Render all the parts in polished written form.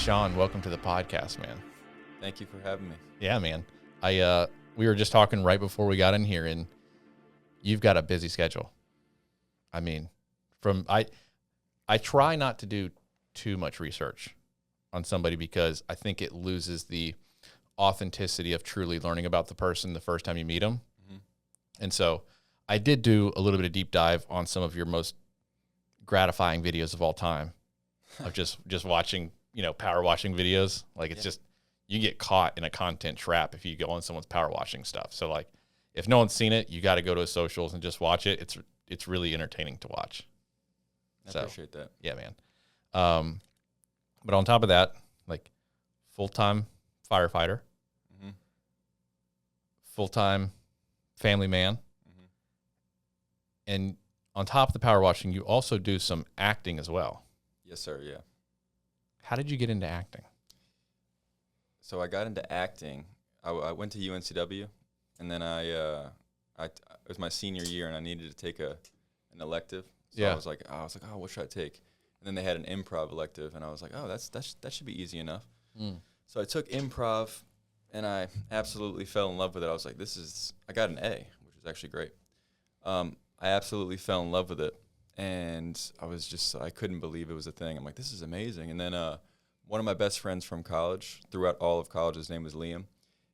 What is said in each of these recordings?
Sean, welcome to the podcast, man. Thank you for having me. Yeah, man. We were just talking right before we got in here, and you've got a busy schedule. I mean, I try not to do too much research on somebody because I think it loses the authenticity of truly learning about the person the first time you meet them. Mm-hmm. And so I did do a little bit of deep dive on some of your most gratifying videos of all time of just watching, power washing videos. Like it's just, you get caught in a content trap if you go on someone's power washing stuff. So like if no one's seen it, you got to go to his socials and just watch it. It's really entertaining to watch. I appreciate that. Yeah, man. But on top of that, like full-time firefighter, mm-hmm. full-time family man. Mm-hmm. And on top of the power washing, you also do some acting as well. Yes, sir. Yeah. How did you get into acting? So I got into acting. I went to UNCW, and then it was my senior year, and I needed to take an elective. So I was like, oh, what should I take? And then they had an improv elective, and I was like, oh, that should be easy enough. Mm. So I took improv, and I absolutely fell in love with it. I was like, I got an A, which was actually great. I absolutely fell in love with it, and I couldn't believe it was a thing. I'm like, this is amazing. And then one of my best friends from college, throughout all of college, his name was Liam.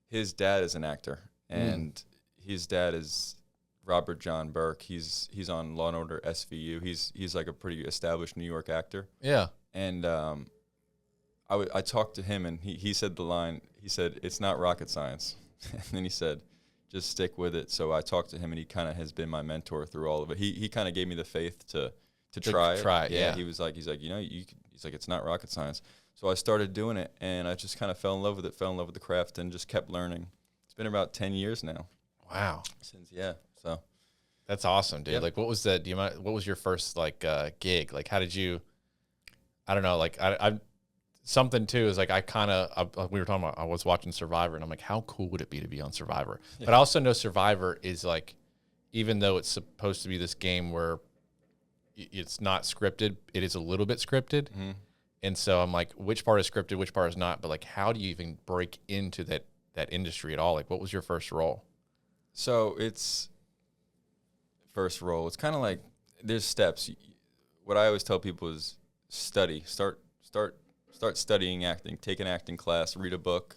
His dad is an actor, and his dad is Robert John Burke. He's on Law and Order SVU. He's like a pretty established New York actor. Yeah. And I talked to him, and he said the line. He said, "It's not rocket science," and then he said, "Just stick with it." So I talked to him, and he kind of has been my mentor through all of it. He kind of gave me the faith to try it. Yeah. He's like, he's like, it's not rocket science. So I started doing it, and I just kind of fell in love with it, fell in love with the craft, and just kept learning. It's been about 10 years now. Wow. So that's awesome, dude. Yep. Like, what was that? What was your first gig? Like, how did you? I don't know. Like, I something too is like we were talking about. I was watching Survivor, and I'm like, how cool would it be to be on Survivor? Yeah. But I also know Survivor is like, even though it's supposed to be this game where it's not scripted, it is a little bit scripted. Mm-hmm. And so I'm like, which part is scripted, which part is not? But like, how do you even break into that industry at all? Like, what was your first role? So it's kind of like there's steps. What I always tell people is study. Start studying acting. Take an acting class. Read a book.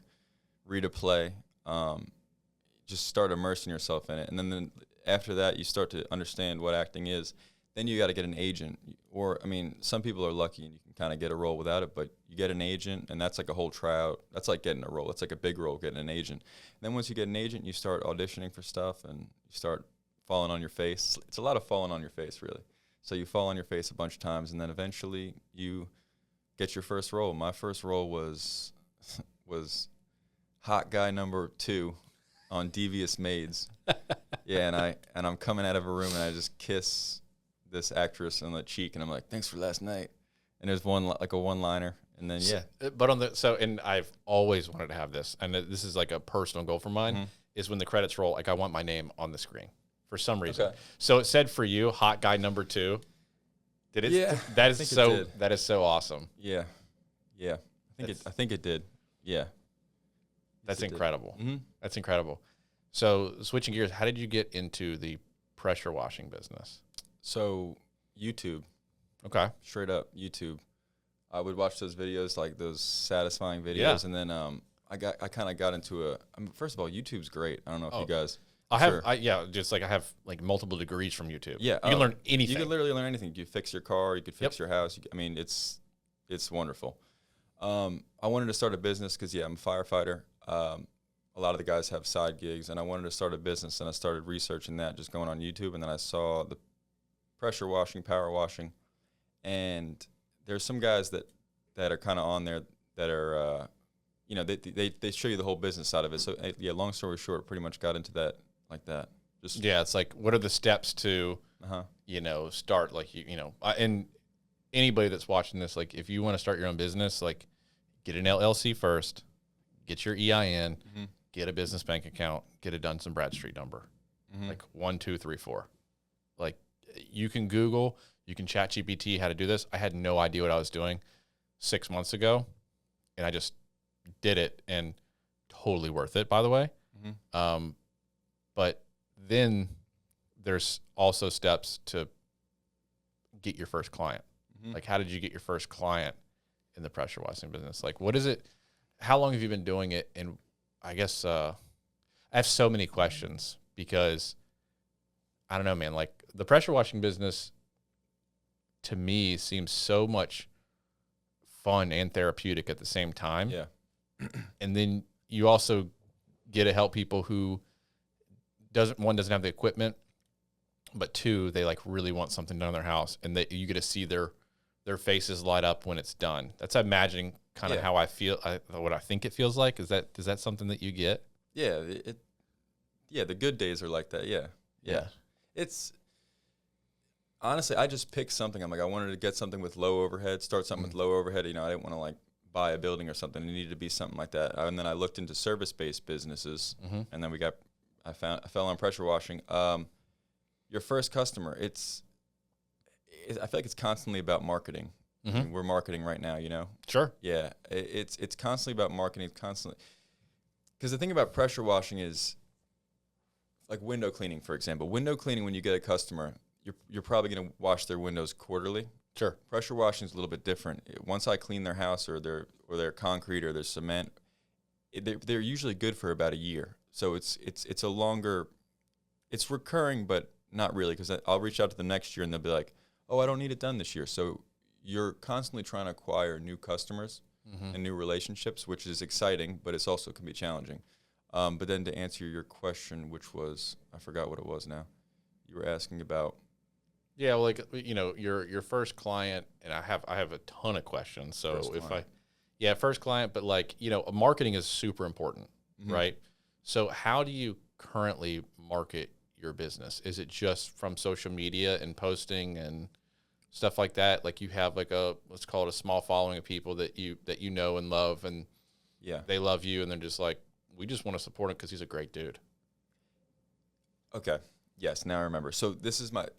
Read a play. Just start immersing yourself in it. And then after that, you start to understand what acting is. Then you got to get an agent. Or, I mean, some people are lucky and you can kind of get a role without it, but you get an agent, and that's like a whole tryout. That's like getting a role. That's like a big role, getting an agent. And then once you get an agent, you start auditioning for stuff, and you start falling on your face. It's a lot of falling on your face, really. So you fall on your face a bunch of times, and then eventually you get your first role. My first role was hot guy number 2 on Devious Maids. Yeah, and I'm coming out of a room, and I just kiss this actress on the cheek, and I'm like, thanks for last night. And there's a one-liner, and then But and I've always wanted to have this, and this is like a personal goal for mine, is when the credits roll, like I want my name on the screen for some reason. Okay. So it said for you, hot guy number 2. Did it? Yeah. That is so awesome. Yeah. I think it did. Yeah. That's incredible. Mm-hmm. That's incredible. So switching gears, how did you get into the pressure washing business? So YouTube. Okay. Straight up YouTube. I would watch those videos, like those satisfying videos, and then I kind of got into first of all, YouTube's great. I don't know if you guys. I have like multiple degrees from YouTube. Yeah, you can learn anything. You can literally learn anything. You fix your car. You could fix your house. It's wonderful. I wanted to start a business because I'm a firefighter. A lot of the guys have side gigs, and I wanted to start a business, and I started researching that, just going on YouTube, and then I saw the pressure washing, power washing, and there's some guys that are kind of on there that are, they show you the whole business side of it. So long story short, pretty much got into that like that. It's like, what are the steps to, start and anybody that's watching this, like if you want to start your own business, like get an LLC first, get your EIN, get a business bank account, get a Dun & Bradstreet number, like 1, 2, 3, 4. Like you can Google, you can chat GPT how to do this. I had no idea what I was doing 6 months ago. and I just did it, and totally worth it, by the way. But then there's also steps to get your first client. Like, how did you get your first client in the pressure washing business? Like, what is it? How long have you been doing it? And I guess I have so many questions because I don't know, man. Like, the pressure washing business to me seems so much fun and therapeutic at the same time. Yeah. And then you also get to help people who doesn't have the equipment, but two, they like really want something done in their house, and that you get to see their faces light up when it's done. That's imagining kind of how I feel, what I think it feels like. Is that something that you get? Yeah. The good days are like that. Yeah. It's honestly, I just picked something. I'm like, I wanted to get something with low overhead, start something with low overhead. I didn't want to like buy a building or something. It needed to be something like that. And then I looked into service-based businesses, and then I fell on pressure washing. Your first customer, I feel like it's constantly about marketing. I mean, we're marketing right now, Sure. Yeah, it's constantly about marketing. Constantly, because the thing about pressure washing is like window cleaning, for example. Window cleaning, when you get a customer, you're probably going to wash their windows quarterly. Sure. Pressure washing is a little bit different. Once I clean their house or their concrete or their cement, they're usually good for about a year. So it's a longer, it's recurring, but not really, because I'll reach out to the next year and they'll be like, oh, I don't need it done this year. So you're constantly trying to acquire new customers and new relationships, which is exciting, but it's also can be challenging. But then to answer your question, which was, I forgot what it was now. You were asking about. Yeah, well, like, your first client, and I have a ton of questions. So first client, but like, marketing is super important, right? So how do you currently market your business? Is it just from social media and posting and stuff like that? Like, you have like let's call it a small following of people that you know and love, and they love you, and they're just like, we just want to support him because he's a great dude. Okay. Yes, now I remember. So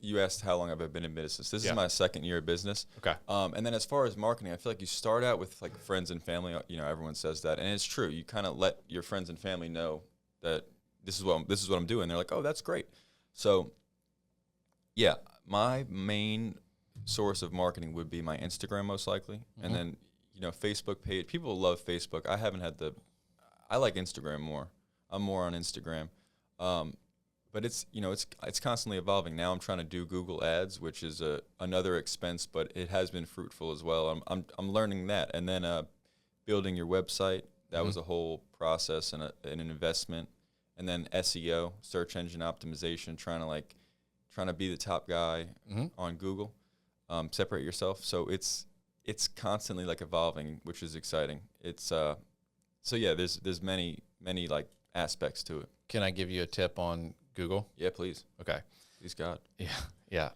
you asked how long I've been in business. This is my second year of business. Okay. And then as far as marketing, I feel like you start out with like friends and family. Everyone says that, and it's true. You kind of let your friends and family know that this is what I'm doing. They're like, oh, that's great. So, yeah, my main source of marketing would be my Instagram, most likely, and then Facebook page. People love Facebook. I like Instagram more. I'm more on Instagram. But it's constantly evolving. Now I'm trying to do Google Ads, which is another expense, but it has been fruitful as well. I'm learning that, and then building your website. That was a whole process and an investment, and then SEO, search engine optimization, trying to be the top guy on Google, separate yourself. So it's constantly like evolving, which is exciting. It's there's many like aspects to it. Can I give you a tip on Google? Yeah, please. Okay. Please, God. Yeah.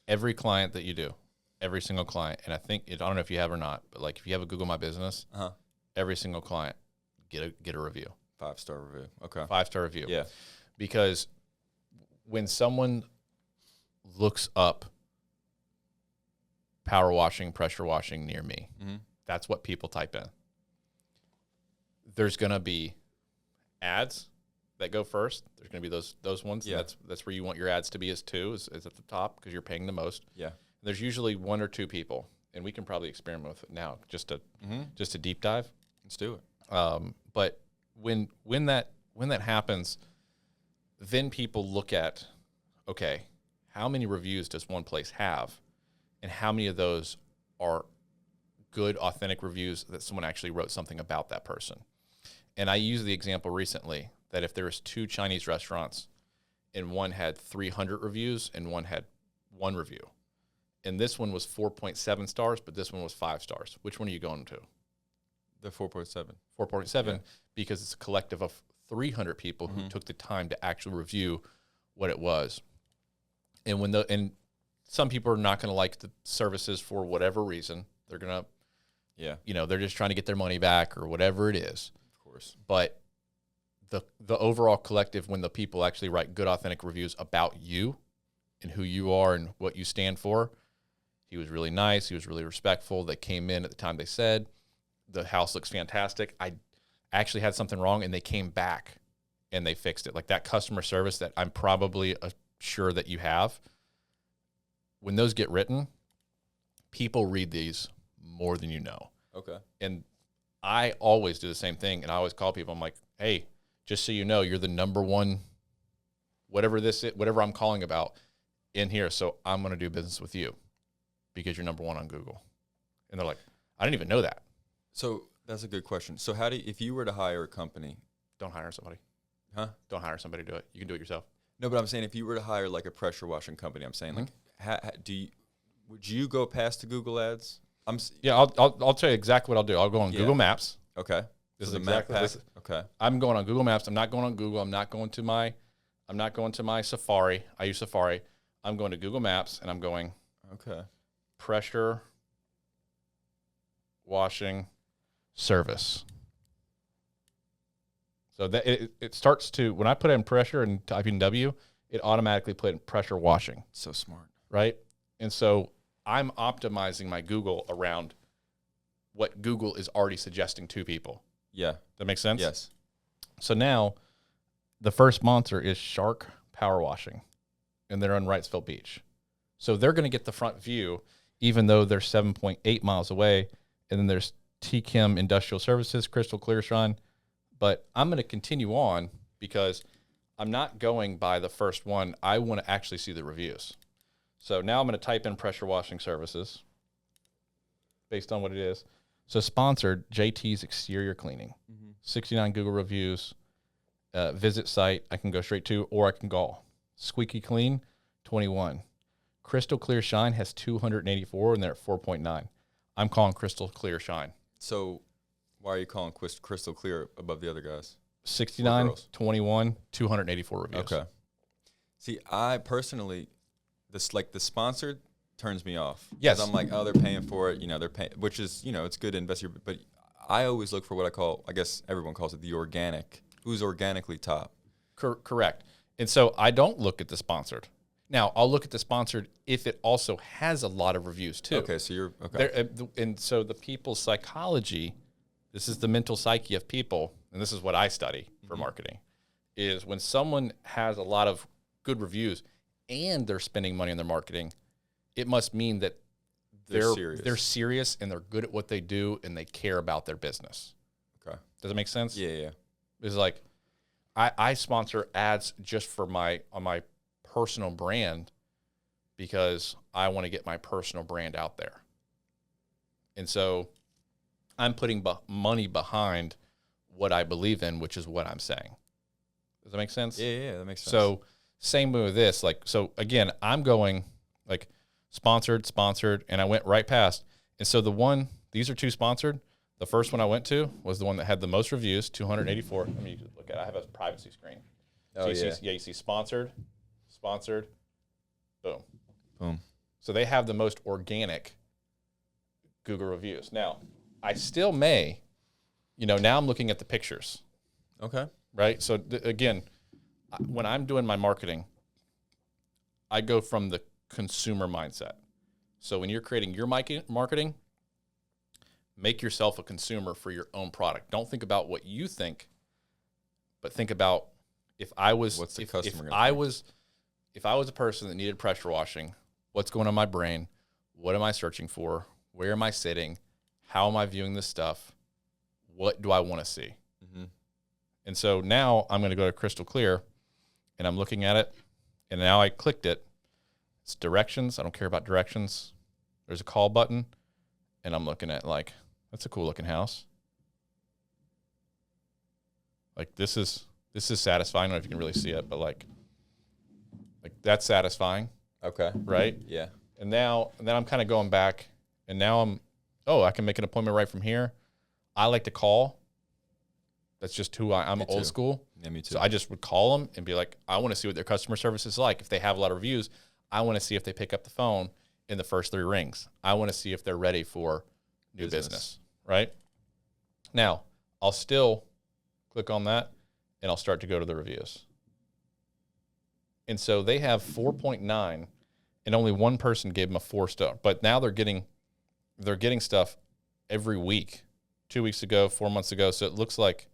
Every client that you do, every single client, and I don't know if you have or not, but like if you have a Google My Business, every single client get a review. 5-star review. Okay. 5-star review. Yeah. Because when someone looks up power washing, pressure washing near me, that's what people type in. There's going to be ads that go first. There's going to be those ones. Yeah. That's where you want your ads to be is at the top because you're paying the most. Yeah. There's usually one or two people, and we can probably experiment with it now just to deep dive. Let's do it. But when that happens, then people look at, okay, how many reviews does one place have, and how many of those are good, authentic reviews that someone actually wrote something about that person. And I used the example recently that if there was 2 Chinese restaurants and one had 300 reviews and one had 1 review, and this one was 4.7 stars, but this one was 5 stars, which one are you going to? The 4.7. 4.7, because it's a collective of 300 people who took the time to actually review what it was. And some people are not going to like the services for whatever reason. They're going to, they're just trying to get their money back or whatever it is. Of course. But the overall collective, when the people actually write good, authentic reviews about you and who you are and what you stand for, he was really nice. He was really respectful. They came in at the time they said. the house looks fantastic. I actually had something wrong, and they came back and they fixed it. Like that customer service that I'm probably sure that you have. When those get written, people read these more than you know. Okay. And I always do the same thing, and I always call people. I'm like, hey, just so you know, you're the number one, whatever this is, whatever I'm calling about in here. So I'm going to do business with you because you're number one on Google. And they're like, I didn't even know that. So that's a good question. So how do you, if you were to hire a company, Don't hire somebody. huh? Don't hire somebody to do it. You can do it yourself. No, but I'm saying if you were to hire like a pressure washing company, I'm saying like, would you go past the Google ads? Yeah, I'll tell you exactly what I'll do. I'll go on Google Maps. Okay. This So is the map exactly pack. this. Okay. I'm going on Google Maps. I'm not going on Google. I'm not going to my Safari. I use Safari. I'm going to Google Maps, and I'm going Okay. pressure washing service. So that it starts to, when I put in pressure and type in W, it automatically put in pressure washing, So smart. right? And so I'm optimizing my Google around what Google is already suggesting to people. Yeah. That makes sense? Yes. So now the first sponsor is Shark Power Washing, and they're on Wrightsville Beach. So they're going to get the front view, even though they're 7.8 miles away. And then there's T-Chem Industrial Services, Crystal Clear Shine. But I'm going to continue on because I'm not going by the first one. I want to actually see the reviews. So now I'm going to type in pressure washing services based on what it is. So sponsored, JT's Exterior Cleaning, 69 Google reviews, visit site I can go straight to, or I can call. Squeaky Clean, 21. Crystal Clear Shine has 284, and they're at 4.9. I'm calling Crystal Clear Shine. So why are you calling Crystal Clear above the other guys? 69, 21, 284 reviews. Okay. See, I personally, the sponsored turns me off. Yes. 'Cause I'm like, oh, they're paying for it. They're paying, which is, it's good to invest but I always look for what I guess everyone calls it the organic. Who's organically top? Correct. And so I don't look at the sponsored. Now, I'll look at the sponsored if it also has a lot of reviews too. Okay, so you're, okay. And so the people's psychology, this is the mental psyche of people, and this is what I study for marketing, is when someone has a lot of good reviews and they're spending money on their marketing, it must mean that they're serious and they're good at what they do and they care about their business. Okay. Does it make sense? Yeah. It's like I sponsor ads just for on my personal brand because I want to get my personal brand out there. And so I'm putting money behind what I believe in, which is what I'm saying. Does that make sense? Yeah, that makes sense. So same with this. So again, I'm going like sponsored, and I went right past. And so these are two sponsored. The first one I went to was the one that had the most reviews, 284. Let me look at it. I have a privacy screen. Oh, so yeah. You see sponsored, boom. Boom. So they have the most organic Google reviews. Now, I still may, now I'm looking at the pictures. Okay. Right? So again, when I'm doing my marketing, I go from the consumer mindset. So when you're creating your marketing, make yourself a consumer for your own product. Don't think about what you think, but think about if I was What's the customer if gonna I think? was if I was a person that needed pressure washing, what's going on in my brain? What am I searching for? Where am I sitting? How am I viewing this stuff? What do I want to see? Mm-hmm. And so now I'm going to go to Crystal Clear, and I'm looking at it, and now I clicked it. It's directions. I don't care about directions. There's a call button, and I'm looking at that's a cool looking house. Like this is satisfying. I don't know if you can really see it, but like that's satisfying, Okay. right? Yeah. And then I'm kind of going back, and now I can make an appointment right from here. I like to call. That's just who I'm. Me Old too. school. Yeah, me too. So I just would call them and be like, I want to see what their customer service is like. If they have a lot of reviews, I want to see if they pick up the phone in the first 3 rings. I want to see if they're ready for new business, right? Now, I'll still click on that, and I'll start to go to the reviews. And so they have 4.9, and only one person gave them a 4-star. But now they're getting stuff every week 2 weeks ago, 4 months ago. So it looks like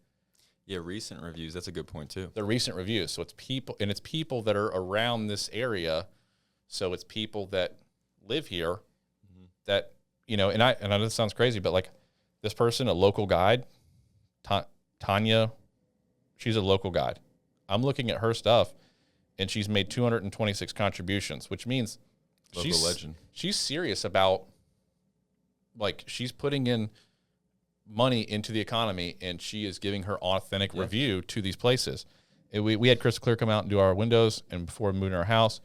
recent reviews. That's a good point too. the recent reviews. So it's people that are around this area. So it's people that live here that, you know, and I know this sounds crazy, but like this person, a local guide, Tanya, she's a local guide. I'm looking at her stuff and she's made 226 contributions, which means Local legend. She's serious about, like, she's putting in money into the economy and she is giving her authentic review to these places. And we had Crystal Clear come out and do our windows, and before we moved in our house,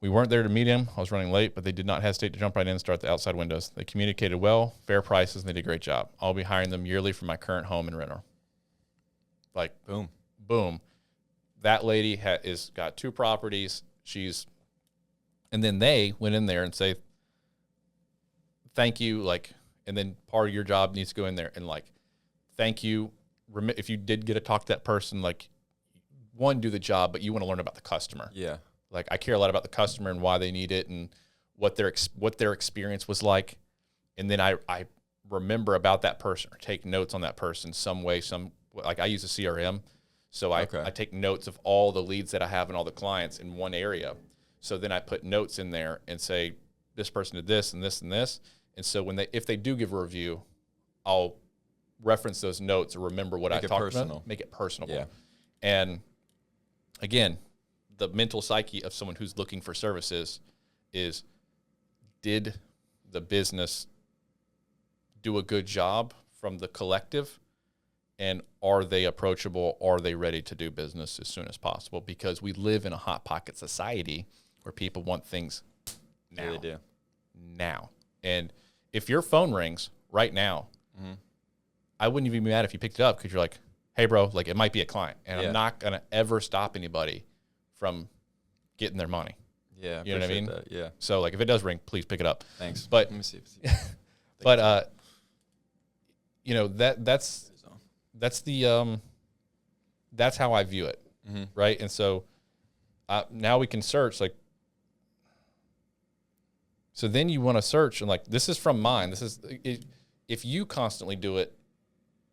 we weren't there to meet him. I was running late, but they did not hesitate to jump right in and start the outside windows. They communicated well, fair prices, and they did a great job. I'll be hiring them yearly for my current home in Renner. Like, boom. That lady is got 2 properties. And then they went in there and say, thank you, like, and then part of your job needs to go in there and, like, thank you. If you did get to talk to that person, like, one, do the job, but you want to learn about the customer. Yeah. Like, I care a lot about the customer and why they need it and what their experience was like. And then I remember about that person or take notes on that person some way, like I use a CRM. So I take notes of all the leads that I have and all the clients in one area. So then I put notes in there and say, this person did this and this and this. And so if they do give a review, I'll reference those notes or remember what I talked about. Make it personable. Yeah. And again, the mental psyche of someone who's looking for services is, did the business do a good job from the collective? And are they approachable? Are they ready to do business as soon as possible? Because we live in a hot pocket society where people want things now. Yeah, they do. Now. And if your phone rings right now, I wouldn't even be mad if you picked it up because you're like, hey, bro, like, it might be a client. And I'm not going to ever stop anybody from getting their money. Yeah. You know what I mean? That. Yeah. So, like, if it does ring, please pick it up. Thanks. But, let me see. But, you know, that's the, that's how I view it. Right. And so now we can search, like, so then you want to search and, like, this is from mine. This is, if you constantly do it,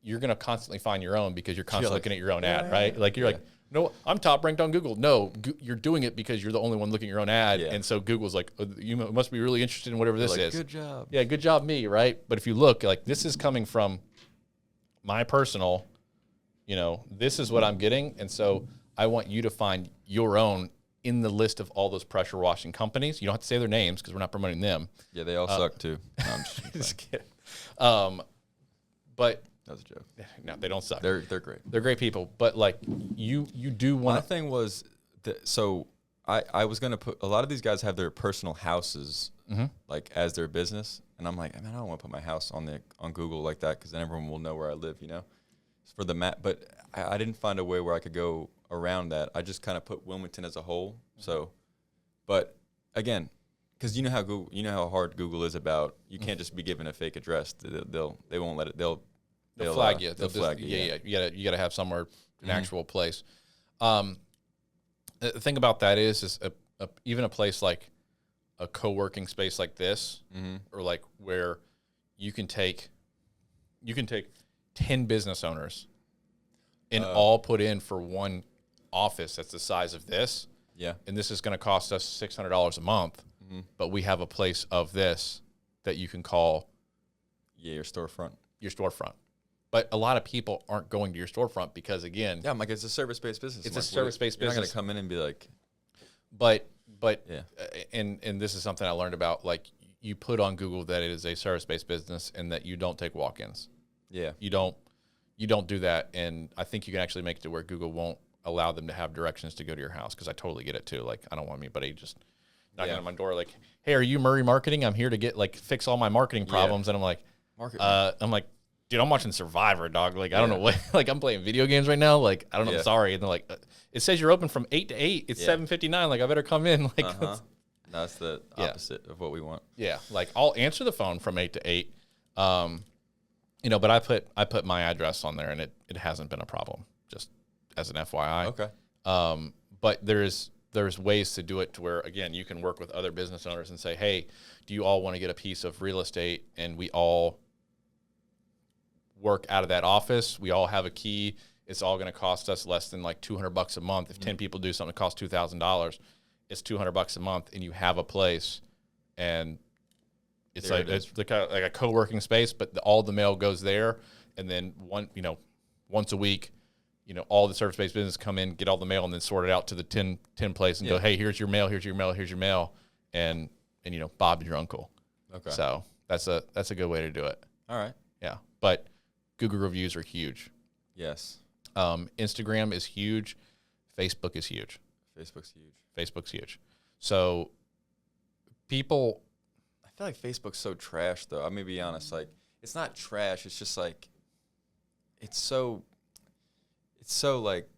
you're going to constantly find your own because you're constantly looking at your own ad, right? Like, you're like, no, I'm top ranked on Google. No, you're doing it because you're the only one looking at your own ad. Yeah. And so Google's like, oh, you must be really interested in whatever this is. Good job. Yeah, good job, me, right? But if you look, like, this is coming from my personal, you know, this is what I'm getting. And so I want you to find your own in the list of all those pressure washing companies. You don't have to say their names because we're not promoting them. Yeah, they all suck too. No, I'm just kidding. But that was a joke. No, they don't suck. They're great. They're great people. But, like, you do want. My thing was so I was gonna put, a lot of these guys have their personal houses like as their business, and I'm like, man, I don't want to put my house on Google like that because then everyone will know where I live, you know. It's for the map, but I didn't find a way where I could go around that. I just kind of put Wilmington as a whole. So, but again, because you know how hard Google is about, you can't just be given a fake address. They won't let it. They'll flag you. They'll flag you. Yeah. You gotta have somewhere, an actual place. The thing about that is even a place like a co-working space like this, or like where you can take 10 business owners and all put in for one office that's the size of this. Yeah. And this is going to cost us $600 a month, but we have a place of this that you can call your storefront. But a lot of people aren't going to your storefront because, again, I'm like, it's a service-based business. It's a service-based business. You're not going to come in and be like, but and this is something I learned about, like, you put on Google that it is a service-based business and that you don't take walk-ins. Yeah. You don't do that. And I think you can actually make it to where Google won't allow them to have directions to go to your house, because I totally get it too. Like, I don't want anybody just knocking on my door like, hey, are you Murray Marketing? I'm here to get, like, fix all my marketing problems. And I'm like, dude, I'm watching Survivor, dog. Like, I don't know what, like, I'm playing video games right now. Like, I don't know. I'm sorry. And they're like, it says you're open from 8 to 8. It's 7:59. Like, I better come in. Like, that's the opposite of what we want. Yeah. Like, I'll answer the phone from 8 to 8. You know, but I put my address on there, and it hasn't been a problem, just as an FYI. Okay. But there's ways to do it to where, again, you can work with other business owners and say, hey, do you all want to get a piece of real estate, and we all work out of that office. We all have a key. It's all going to cost us less than like $200 a month. If 10 people do something that costs $2,000, it's $200 a month, and you have a place, and it's There like it is. it's like a co-working space, but all the mail goes there, and then once a week, all the service-based business come in, get all the mail, and then sort it out to the 10 place and go, hey, here's your mail, here's your mail, here's your mail, and Bob's your uncle. Okay. So that's a good way to do it. All right. Yeah, but Google reviews are huge. Yes. Instagram is huge. Facebook is huge. Facebook's huge. So people, I feel like Facebook's so trash, though. I'm going to be honest. Like, it's not trash. It's just like, it's so like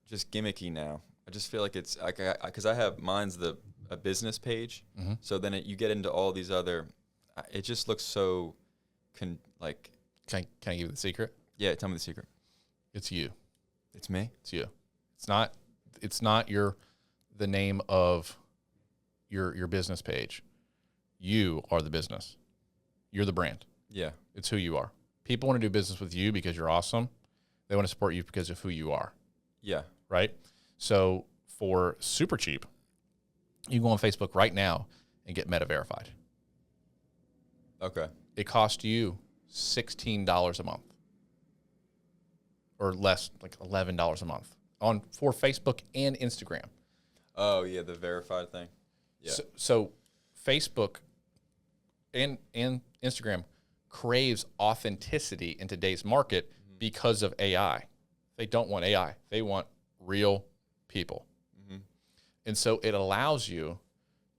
just gimmicky now. I just feel like it's like, because I have mine's a business page. mm-hmm. So then you get into all these other, it just looks so, Can I give you the secret? Yeah, tell me the secret. It's you. It's me? It's you. It's not the name of your business page. You are the business. You're the brand. Yeah. It's who you are. People want to do business with you because you're awesome. They want to support you because of who you are. Yeah. Right? So for super cheap, you can go on Facebook right now and get Meta verified. Okay. It costs you $16 a month. Or less, like $11 a month for Facebook and Instagram. Oh, yeah, the verified thing. Yeah. So Facebook and Instagram craves authenticity in today's market because of AI. They don't want AI. They want real people. Mm-hmm. And so it allows you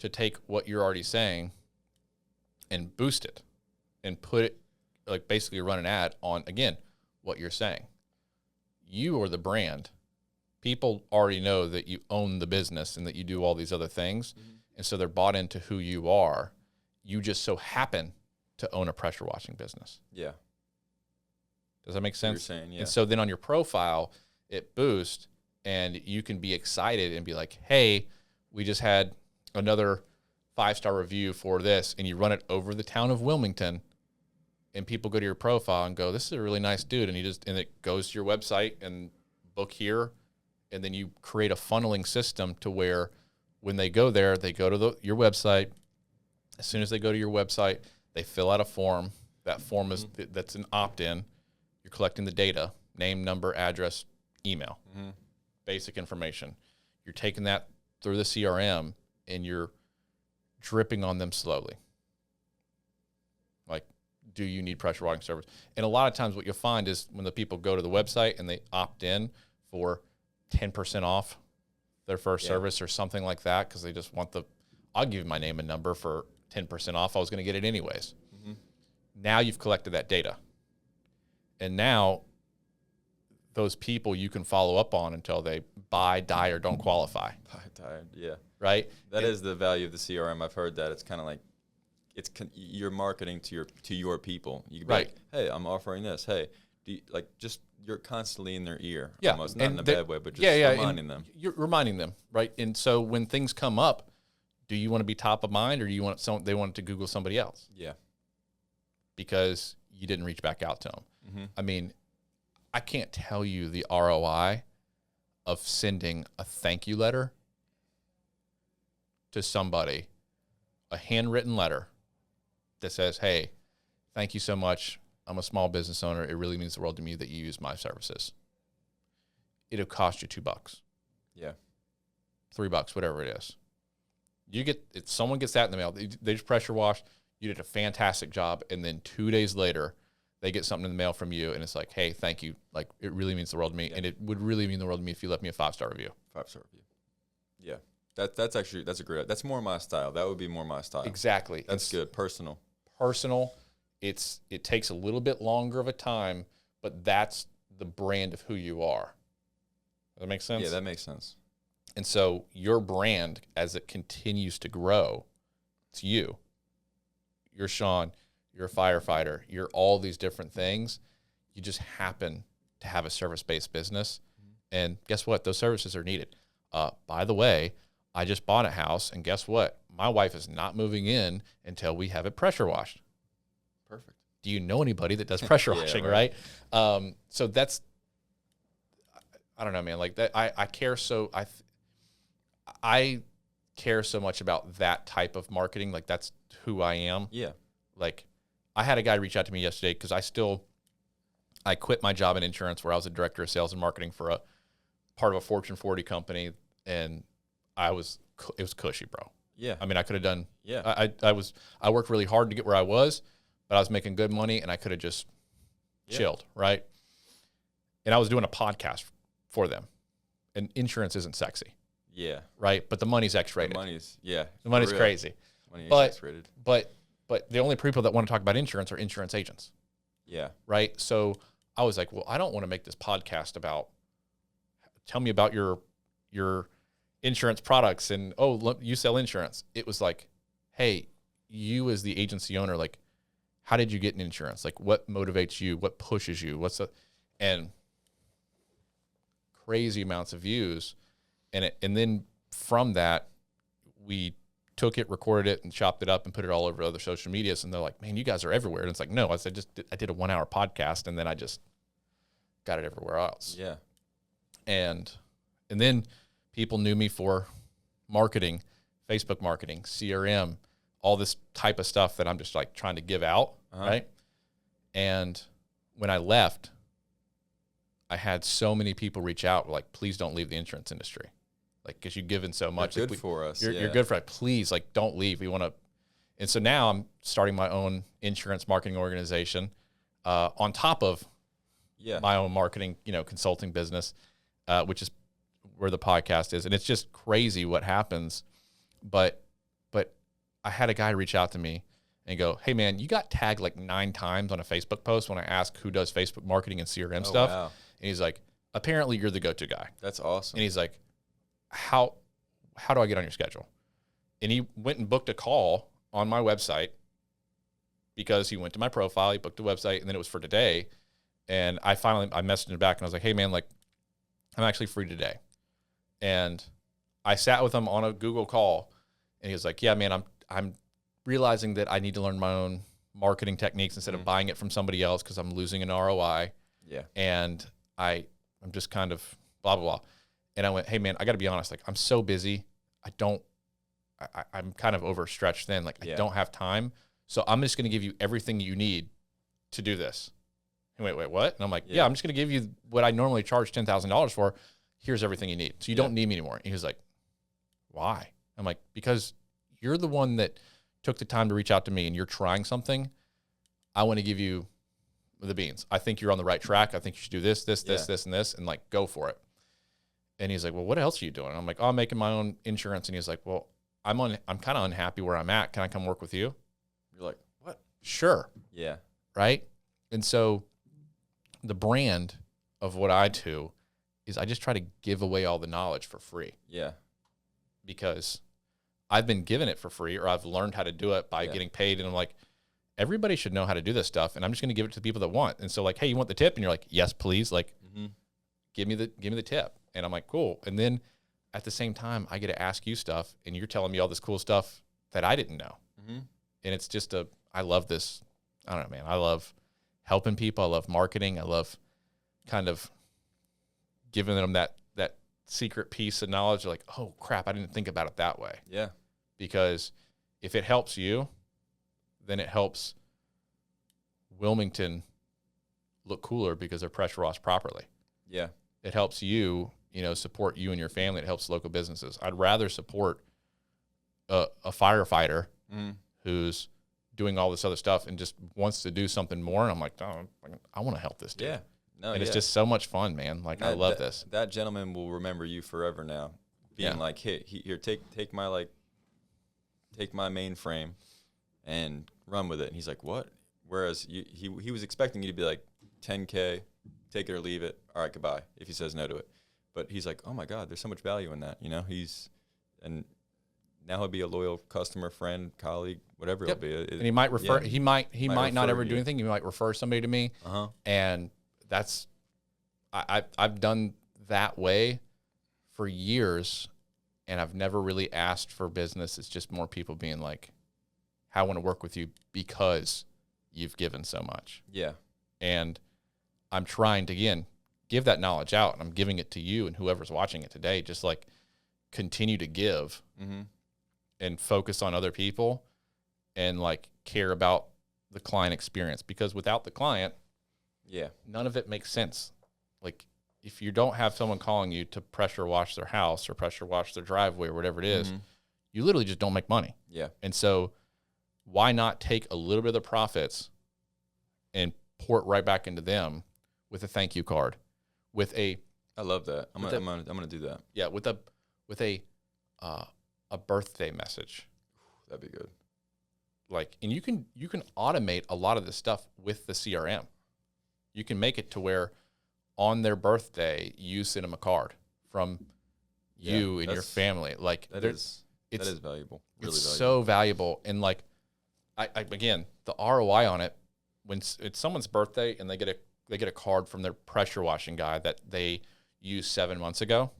to take what you're already saying and boost it and put it, like basically run an ad on, again, what you're saying. You are the brand. People already know that you own the business and that you do all these other things. Mm-hmm. And so they're bought into who you are. You just so happen to own a pressure washing business. Yeah. Does that make sense? You're saying, yeah. And so then on your profile, it boosts and you can be excited and be like, hey, we just had another 5-star review for this. And you run it over the town of Wilmington. And people go to your profile and go, this is a really nice dude. And it goes to your website and book here. And then you create a funneling system to where when they go there, they go to your website. As soon as they go to your website, they fill out a form. That form is that's an opt-in. You're collecting the data, name, number, address, email, basic information. You're taking that through the CRM and you're dripping on them slowly. Like, do you need pressure washing service? And a lot of times what you'll find is when the people go to the website and they opt in for 10% off their first service or something like that because they just want I'll give you my name and number for 10% off. I was going to get it anyways. Mm-hmm. Now you've collected that data. And now those people you can follow up on until they buy, die, or don't qualify. Buy, die, yeah. Right? That is the value of the CRM. I've heard that. It's kind of like you're marketing to your people. You can be like, hey, I'm offering this. Hey, you're constantly in their ear. Yeah. Almost. Not in a bad way, but just reminding them. You're reminding them, right? And so when things come up, do you want to be top of mind or do you want they want to Google somebody else? Yeah. Because you didn't reach back out to them. Mm-hmm. I mean, I can't tell you the ROI of sending a thank you letter to somebody, a handwritten letter that says, hey, thank you so much. I'm a small business owner. It really means the world to me that you use my services. It'll cost you $2. Yeah. $3, whatever it is. Someone gets that in the mail. They just pressure wash. You did a fantastic job. And then 2 days later, they get something in the mail from you. And it's like, hey, thank you. Like, it really means the world to me. Yeah. And it would really mean the world to me if you left me a 5-star review. 5-star review. Yeah. That's a great, that's more my style. That would be more my style. Exactly. That's good. Personal. It takes a little bit longer of a time, but that's the brand of who you are. Does that make sense? Yeah, that makes sense. And so your brand, as it continues to grow, it's you. You're Sean. You're a firefighter. You're all these different things. You just happen to have a service-based business. Mm-hmm. And guess what? Those services are needed. By the way, I just bought a house, and guess what? My wife is not moving in until we have it pressure washed. Perfect. do you know anybody that does pressure washing, right? So that's, I don't know, man. Like that, I care so I care so much about that type of marketing. Like that's who I am. Yeah. Like I had a guy reach out to me yesterday because I quit my job in insurance where I was a director of sales and marketing for a part of a Fortune 40 company, and it was cushy, bro. Yeah. I mean, I could have done. Yeah. I worked really hard to get where I was, but I was making good money, and I could have just chilled, right? And I was doing a podcast for them, and insurance isn't sexy. Yeah. Right. But the money's X-rated. The money's crazy. Money is X-rated. But the only people that want to talk about insurance are insurance agents. Yeah. Right. So I was like, well, I don't want to make this podcast about, tell me about your insurance products and, oh, look, you sell insurance. It was like, hey, you as the agency owner, like, how did you get in insurance? Like, what motivates you? What pushes you? And crazy amounts of views. And then from that, we took it, recorded it, and chopped it up and put it all over other social medias. And they're like, man, you guys are everywhere. And it's like, no, I did a 1 hour podcast, and then I just got it everywhere else. Yeah. And then people knew me for marketing, Facebook marketing, CRM, all this type of stuff that I'm just like trying to give out. Right. And when I left, I had so many people reach out like, please don't leave the insurance industry. Like, because you've given so much. You're good for us. You're good for it. Please, like, don't leave. We want to. And so now I'm starting my own insurance marketing organization on top of my own marketing, consulting business, which is where the podcast is. And it's just crazy what happens. But I had a guy reach out to me and go, hey, man, you got tagged like 9 times on a Facebook post when I asked who does Facebook marketing and CRM stuff. Wow. And he's like, apparently you're the go-to guy. That's awesome. And he's like, how do I get on your schedule? And he went and booked a call on my website because he went to my profile, he booked the website, and then it was for today. And I messaged him back and I was like, hey man, like I'm actually free today. And I sat with him on a Google call and he was like, yeah, man, I'm realizing that I need to learn my own marketing techniques instead of buying it from somebody else because I'm losing an ROI. Yeah. And I'm just kind of blah, blah, blah. And I went, hey man, I got to be honest. Like I'm so busy. I'm kind of overstretched then. Like I don't have time. So I'm just going to give you everything you need to do this. And wait, what? And I'm like, yeah, I'm just going to give you what I normally charge $10,000 for. Here's everything you need. So you don't need me anymore. And he was like, why? I'm like, because you're the one that took the time to reach out to me and you're trying something. I want to give you the beans. I think you're on the right track. I think you should do this, and this, and like go for it. And he's like, well, what else are you doing? I'm like, oh, I'm making my own insurance. And he's like, well, I'm kind of unhappy where I'm at. Can I come work with you? You're like, what? Sure. Yeah. Right. And so the brand of what I do is I just try to give away all the knowledge for free. Yeah. Because I've been given it for free, or I've learned how to do it by getting paid. And I'm like, everybody should know how to do this stuff. And I'm just going to give it to the people that want. And so like, hey, you want the tip? And you're like, yes, please. Like, give me the tip. And I'm like, cool. And then at the same time, I get to ask you stuff, and you're telling me all this cool stuff that I didn't know. And it's just I love this. I don't know, man. I love helping people. I love marketing. I love kind of giving them that secret piece of knowledge. Like, oh crap, I didn't think about it that way. Yeah. Because if it helps you, then it helps Wilmington look cooler because they're pressure washed properly. Yeah. It helps you, support you and your family. It helps local businesses. I'd rather support a firefighter who's doing all this other stuff and just wants to do something more. And I'm like, oh, I want to help this dude. Yeah. No, and it's just so much fun, man. Like, I love this. That gentleman will remember you forever now. Being like, hey, here, take my mainframe and run with it. And he's like, what? Whereas he was expecting you to be like, 10K, take it or leave it. All right, goodbye, if he says no to it. But he's like, oh my God, there's so much value in that. And now he'll be a loyal customer, friend, colleague, whatever it'll be. And he might refer, he might not ever do you. anything. He might refer somebody to me. And that's, I've done that way for years, and I've never really asked for business. It's just more people being like, I want to work with you because you've given so much. Yeah. And I'm trying to, again, give that knowledge out, and I'm giving it to you and whoever's watching it today. Just like continue to give and focus on other people and like care about the client experience, because without the client, none of it makes sense. Like if you don't have someone calling you to pressure wash their house or pressure wash their driveway or whatever it is, you literally just don't make money. Yeah. And so why not take a little bit of the profits and pour it right back into them with a thank you card, with a, I love that. I'm gonna do that. Yeah, with a birthday message. That'd be good. Like, and you can automate a lot of this stuff with the CRM. You can make it to where on their birthday you send them a card from you and your family. Like that is valuable. Really it's valuable. So valuable. And like, I again, the ROI on it, when it's someone's birthday and they get a card from their pressure washing guy that they used 7 months ago,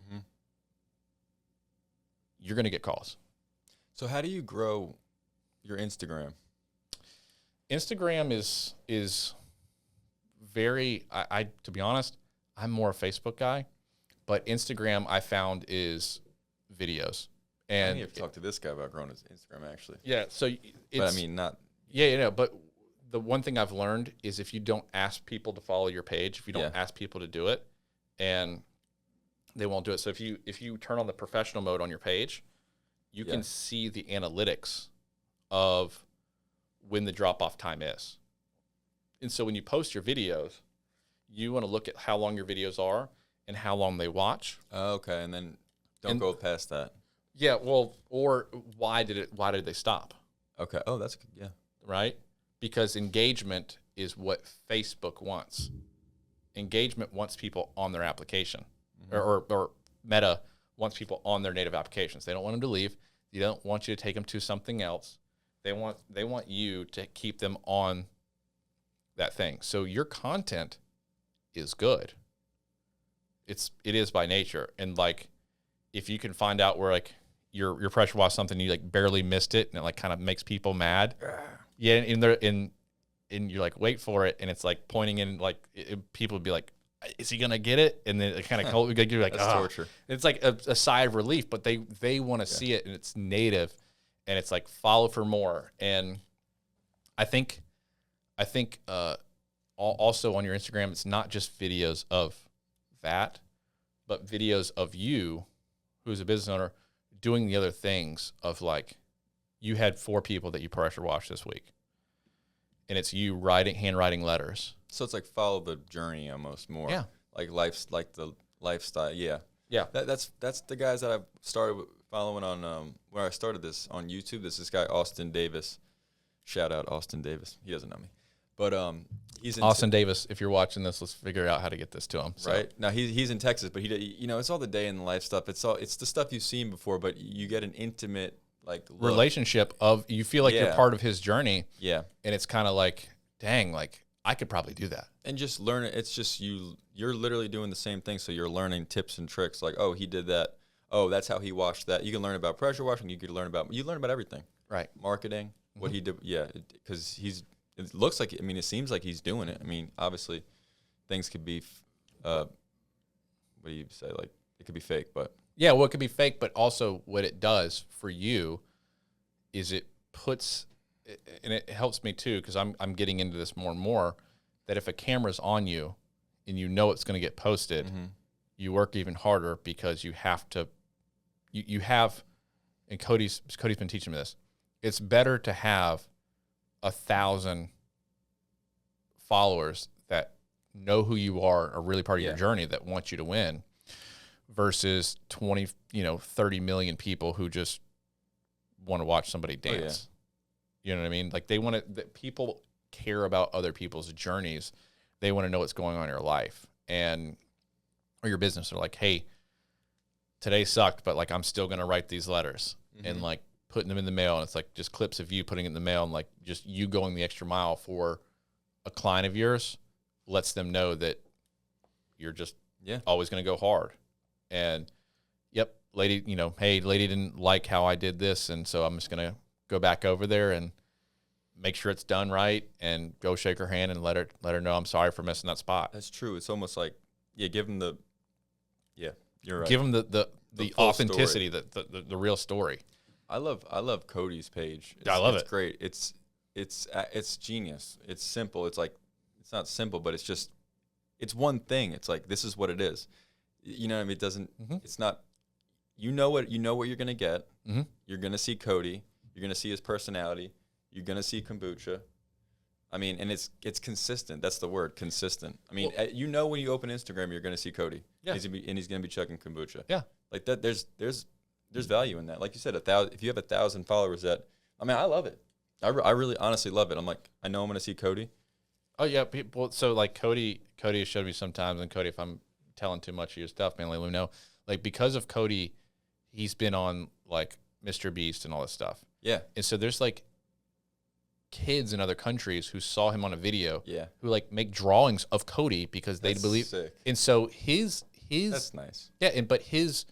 you're going to get calls. So how do you grow your Instagram? Instagram is very, I to be honest, I'm more a Facebook guy, but Instagram I found is videos. And I need to talk to this guy about growing his Instagram actually. Yeah, so but I mean not. Yeah, you know, but the one thing I've learned is if you don't ask people to follow your page, if you don't ask people to do it, and they won't do it. So if you turn on the professional mode on your page, you can see the analytics of when the drop-off time is. And so when you post your videos, you want to look at how long your videos are and how long they watch. Oh, okay, and then don't go past that. Yeah, well, or why did they stop? Okay. Oh, that's good. Yeah. Right? Because engagement is what Facebook wants. Engagement wants people on their application, or Meta wants people on their native applications. They don't want them to leave. They don't want you to take them to something else. They want you to keep them on that thing. So your content is good. It is by nature. And like, if you can find out where like your pressure wash something, you like barely missed it, and it like kind of makes people mad. Yeah, and you're like, wait for it, and it's like pointing in, like people would be like, is he gonna get it? And then it kind of you're like, that's torture. It's like a sigh of relief, but they want to see it, and it's native, and it's like follow for more. And I think also on your Instagram, it's not just videos of that, but videos of you, who's a business owner, doing the other things of like, you had 4 people that you pressure washed this week, and it's you handwriting letters. So it's like follow the journey almost more. Yeah. Like the lifestyle. Yeah. Yeah. That's the guys that I've started following on where I started this on YouTube. This guy Austin Davis. Shout out Austin Davis. He doesn't know me, but he's in Austin Davis. If you're watching this, let's figure out how to get this to him. So. Right now he's in Texas, but it's all the day in the life stuff. It's the stuff you've seen before, but you get an intimate like relationship of, you feel like you're part of his journey. Yeah. And it's kind of like, dang, like I could probably do that. And just learn it. It's just you're literally doing the same thing. So you're learning tips and tricks. Like, oh, he did that. Oh, that's how he washed that. You can learn about pressure washing. You learn about everything. Right. Marketing, what he did. Yeah. Because it looks like, I mean, it seems like he's doing it. I mean, obviously things could be, what do you say? Like it could be fake, but. Yeah, well, it could be fake, but also what it does for you is it puts, and it helps me too, because I'm getting into this more and more, that if a camera's on you and you know it's going to get posted, you work even harder, because you have to, you have, and Cody's been teaching me this, it's better to have 1,000 followers that know who you are really part of your journey, that want you to win, versus 30 million people who just want to watch somebody dance. You know what I mean? Like that people care about other people's journeys. They want to know what's going on in your life or your business. They're like, hey, today sucked, but like, I'm still going to write these letters and like putting them in the mail. And it's like just clips of you putting it in the mail, and like just you going the extra mile for a client of yours lets them know that you're just always going to go hard. And lady, hey, lady didn't like how I did this, and so I'm just going to go back over there and make sure it's done right, and go shake her hand and let her know I'm sorry for missing that spot. That's true. It's almost like, give them you're right. Give them the authenticity, story. the real story. I love Cody's page. I love it. It's great. It's genius. It's simple. It's like, it's not simple, but it's one thing. It's like, this is what it is. You know what I mean? It doesn't. It's not. You know what you're gonna get. You're gonna see Cody. You're gonna see his personality. You're gonna see kombucha. I mean, and it's consistent. That's the word, consistent. I mean, when you open Instagram, you're gonna see Cody. Yeah. He's gonna be chugging kombucha. Yeah. Like that. There's value in that. Like you said, 1,000. If you have 1,000 followers, I love it. I really honestly love it. I'm like, I know I'm gonna see Cody. Oh yeah, people. So like Cody has showed me sometimes, and Cody, if I'm telling too much of your stuff, man, let me know. Like, because of Cody, he's been on like Mr. Beast and all this stuff. Yeah. And so there's like kids in other countries who saw him on a video. Yeah. Who like make drawings of Cody because they believe. Sick. And so his that's nice. Yeah, but his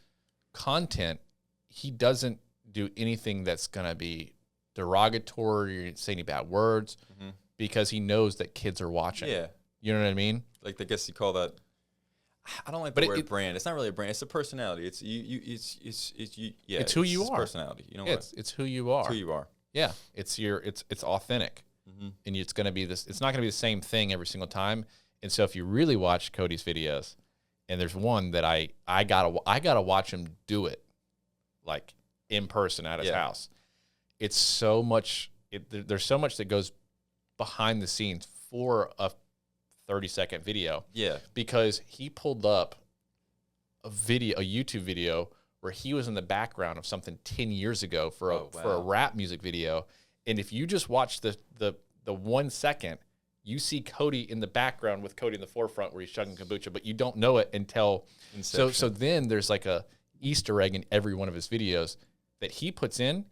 content, he doesn't do anything that's gonna be derogatory or say any bad words, because he knows that kids are watching. Yeah. You know what I mean? Like, I guess you call that. I don't like the word brand. It's not really a brand. It's a personality. It's you. It's you. Yeah. It's who you are. Personality. You know what? It's who you are. It's who you are. Yeah. It's authentic, and it's gonna be this. It's not gonna be the same thing every single time. And so if you really watch Cody's videos, and there's one that I gotta watch him do it, like in person at his house. It's so much. There's so much that goes behind the scenes for a 30-second video. Yeah. Because he pulled up a YouTube video where he was in the background of something 10 years ago for a rap music video. And if you just watch the 1 second, you see Cody in the background with Cody in the forefront where he's chugging kombucha, but you don't know it until Inception. So then there's like a Easter egg in every one of his videos that he puts in,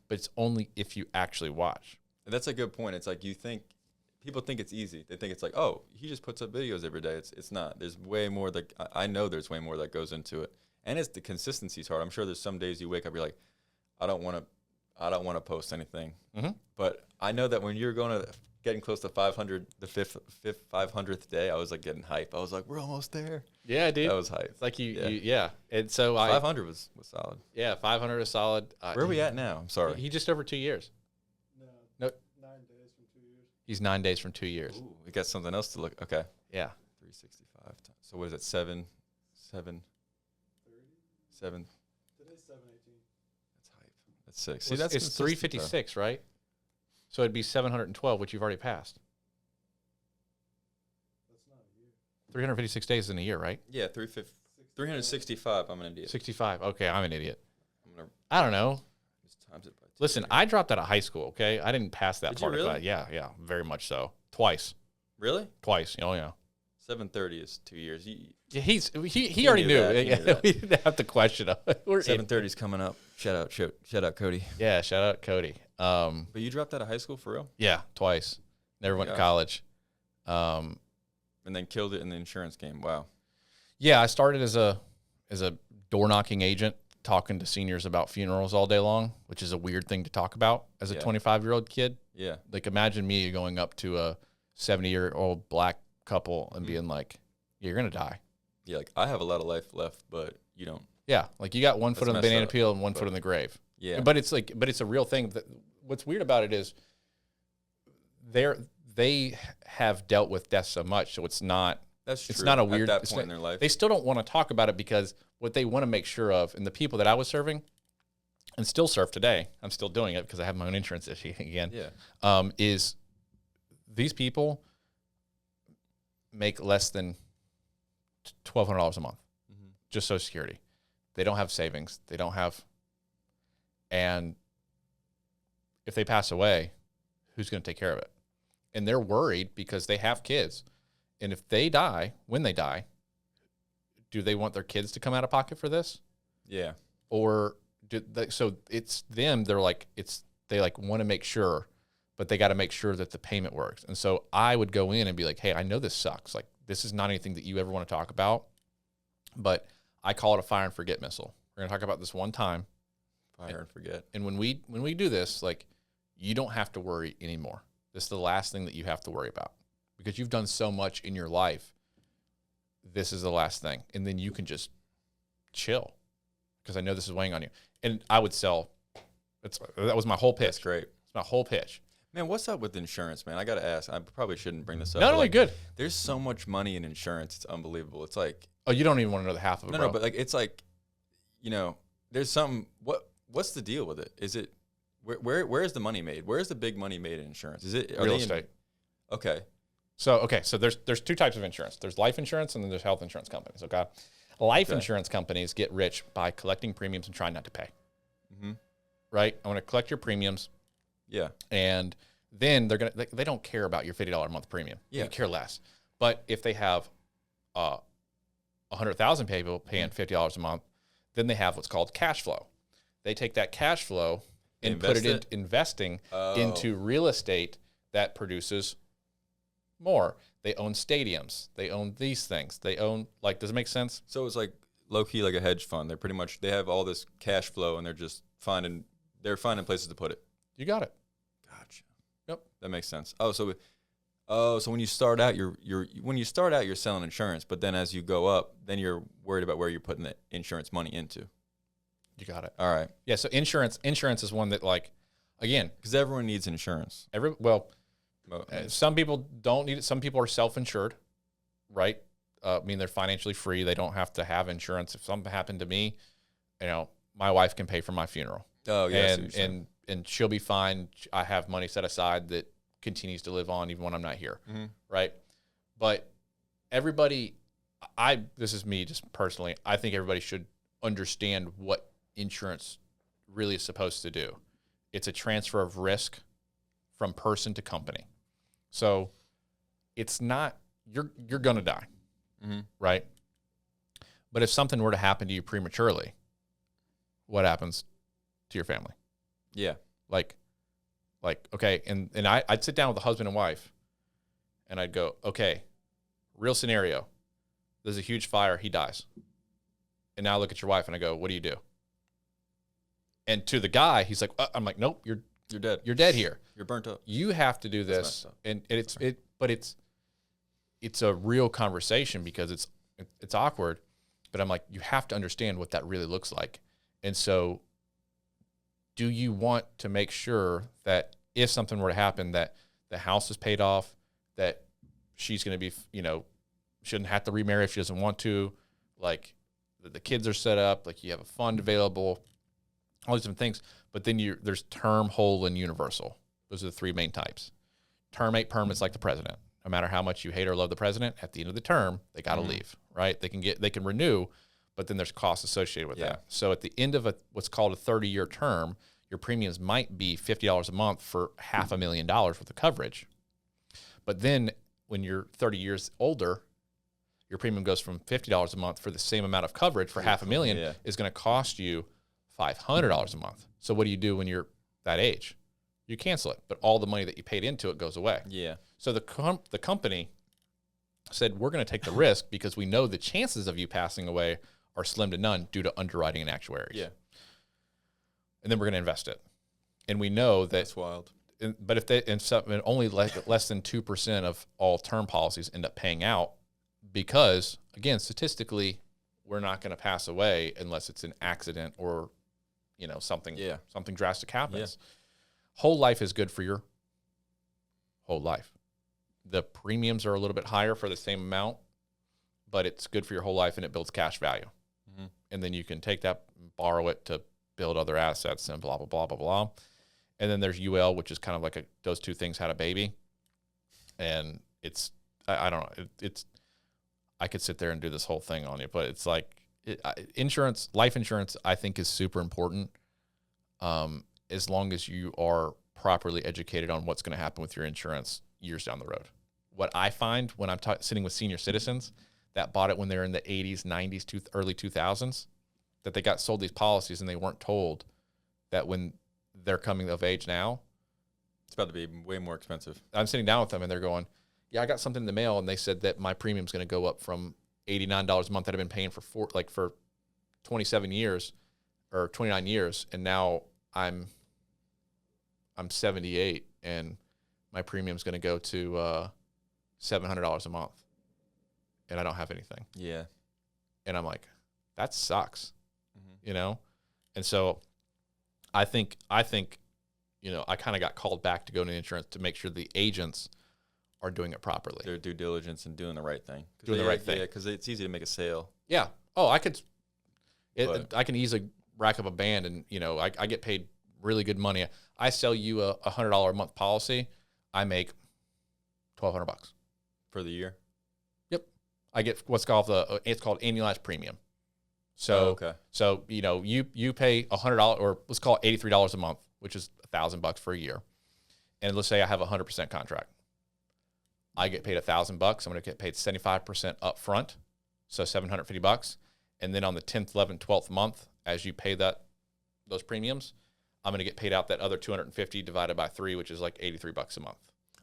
but it's only if you actually watch. That's a good point. It's like, people think it's easy. They think it's like, oh, he just puts up videos every day. It's not. There's way more that I know. There's way more that goes into it, and it's the consistency's hard. I'm sure there's some days you wake up, you're like, I don't want to post anything. But I know that when you're getting close to 500, the fifth 500th day, I was like getting hype. I was like, we're almost there. Yeah, dude. That was hype. It's like yeah. And so 500 was solid. Yeah, 500 is solid. Where are we at now? I'm sorry. He just over 2 years. No. 9 days from 2 years. He's 9 days from 2 years. Ooh, we got something else to look. Okay. Yeah. 365. So what is it? 7. 30. 7. Today's 7/18. That's hype. That's sick. See, it's 356, right? So it'd be 712, which you've already passed. That's not a year. 356 days in a year, right? Yeah, 365. I'm an idiot. 65. Okay, I'm an idiot. I don't know. Just times it by 2. Listen, I dropped out of high school, okay? I didn't pass that Did part you really? of class. Yeah, very much so. Twice. Really? Twice. Oh, yeah. 730 is 2 years. He already knew. We didn't have to question him. 730 is coming up. Shout out Cody. Yeah, shout out Cody. But you dropped out of high school for real? Yeah, twice. Never went to college. And then killed it in the insurance game. Wow. Yeah, I started as a door knocking agent, talking to seniors about funerals all day long, which is a weird thing to talk about as a 25-year-old kid. Yeah. Like, imagine me going up to a 70-year-old black couple and being like, you're going to die. Yeah, like, I have a lot of life left, but you don't. Yeah, like, you got one foot on the banana peel and one foot in the grave. Yeah. But it's a real thing. What's weird about it is they have dealt with death so much, so it's not. That's true. It's not a weird. At that point in their life, they still don't want to talk about it because what they want to make sure of, and the people that I was serving, and still serve today, I'm still doing it because I have my own insurance issue again. Yeah. Is these people make less than $1,200 a month, just Social Security. They don't have savings. They don't have, and if they pass away, who's going to take care of it? And they're worried because they have kids. And if they die, when they die, do they want their kids to come out of pocket for this? Yeah. Or so it's them, they want to make sure, but they got to make sure that the payment works. And so I would go in and be like, hey, I know this sucks. Like, this is not anything that you ever want to talk about, but I call it a fire and forget missile. We're going to talk about this one time. Fire and forget. And when we do this, like, you don't have to worry anymore. This is the last thing that you have to worry about because you've done so much in your life. This is the last thing. And then you can just chill because I know this is weighing on you. And I would sell. That was my whole pitch. That's great. It's my whole pitch. Man, what's up with insurance, man? I got to ask. I probably shouldn't bring this up. Not only good. There's so much money in insurance. It's unbelievable. It's like. Oh, you don't even want to know the half of it, No, bro. no, but like it's like, there's something. What's the deal with it? Is it where is the money made? Where is the big money made in insurance? Is it real estate? Okay. So there's two types of insurance. There's life insurance and then there's health insurance companies. Okay, life insurance companies get rich by collecting premiums and trying not to pay. Mm-hmm. Right? I want to collect your premiums. Yeah. And then they don't care about your $50 a month premium. Yeah. They care less. But if they have 100,000 people paying $50 a month, then they have what's called cash flow. They take that cash flow and put it into investing into real estate that produces more. They own stadiums. They own these things. They own, does it make sense? So it's like low key like a hedge fund. They're pretty much, they have all this cash flow and they're just finding places to put it. You got it. Gotcha. Yep. That makes sense. So when you start out, you're selling insurance, but then as you go up, then you're worried about where you're putting the insurance money into. You got it. All right. Yeah. So insurance is one that again, because everyone needs insurance. Some people don't need it. Some people are self-insured, right? They're financially free. They don't have to have insurance. If something happened to me, my wife can pay for my funeral. Oh yeah. And she'll be fine. I have money set aside that continues to live on even when I'm not here, right? But everybody, this is me just personally, I think everybody should understand what insurance really is supposed to do. It's a transfer of risk from person to company. So it's not, you're going to die, right? But if something were to happen to you prematurely, what happens to your family? Yeah. Okay, and I'd sit down with the husband and wife, and I'd go, okay, real scenario. There's a huge fire. He dies. And now I look at your wife, and I go, what do you do? And to the guy, he's like, I'm like, nope, you're dead. You're dead here. You're burnt up. You have to do this, and it's a real conversation because it's awkward. But I'm like, you have to understand what that really looks like, and so. Do you want to make sure that if something were to happen, that the house is paid off, that she's going to be, shouldn't have to remarry if she doesn't want to, the kids are set up, you have a fund available, all these different things. But then there's term, whole, and universal. Those are the three main types. Term ain't perm. It's like the president. No matter how much you hate or love the president, at the end of the term, they got to leave, right? They can renew. But then there's costs associated with that. So at the end of what's called a 30-year term, your premiums might be $50 a month for $500,000 worth of coverage. But then when you're 30 years older, your premium goes from $50 a month for the same amount of coverage for $500,000 is going to cost you $500 a month. So what do you do when you're that age? You cancel it, but all the money that you paid into it goes away. Yeah. So the company said, we're going to take the risk because we know the chances of you passing away are slim to none due to underwriting and actuaries. Yeah. And then we're going to invest it. And we know that. That's wild. But if only less than 2% of all term policies end up paying out because, again, statistically, we're not going to pass away unless it's an accident or, something drastic happens. Yeah. Whole life is good for your whole life. The premiums are a little bit higher for the same amount, but it's good for your whole life and it builds cash value. And then you can take that, borrow it to build other assets and blah, blah, blah, blah, blah. And then there's UL, which is kind of like those two things had a baby. And I don't know. I could sit there and do this whole thing on you, but it's insurance, life insurance, I think is super important. As long as you are properly educated on what's going to happen with your insurance years down the road. What I find when I'm sitting with senior citizens that bought it when they're in the 80s, 90s, early 2000s, that they got sold these policies and they weren't told that when they're coming of age now, it's about to be way more expensive. I'm sitting down with them and they're going, yeah, I got something in the mail and they said that my premium's going to go up from $89 a month that I've been paying for 27 years or 29 years. And now I'm 78 and my premium's going to go to $700 a month, and I don't have anything. Yeah. And I'm like, that sucks, Mm-hmm. you know? And so I think, you know, I kind of got called back to go into insurance to make sure the agents are doing it properly. Their due diligence and doing the right thing. Doing the right thing. Yeah, because it's easy to make a sale. Yeah. Oh, I can easily rack up a band, and, you know, I get paid really good money. I sell you a $100 a month policy. I make $1,200 For the year? Yep. I get what's called it's called annualized premium. So, okay. So, you know, you pay $100, or let's call it $83 a month, which is $1,000 for a year. And let's say I have a 100% contract. I get paid $1,000. I'm going to get paid 75% up front, so $750. And then on the 10th, 11th, 12th month, as you pay those premiums, I'm going to get paid out that other $250 divided by 3, which is like $83 a month.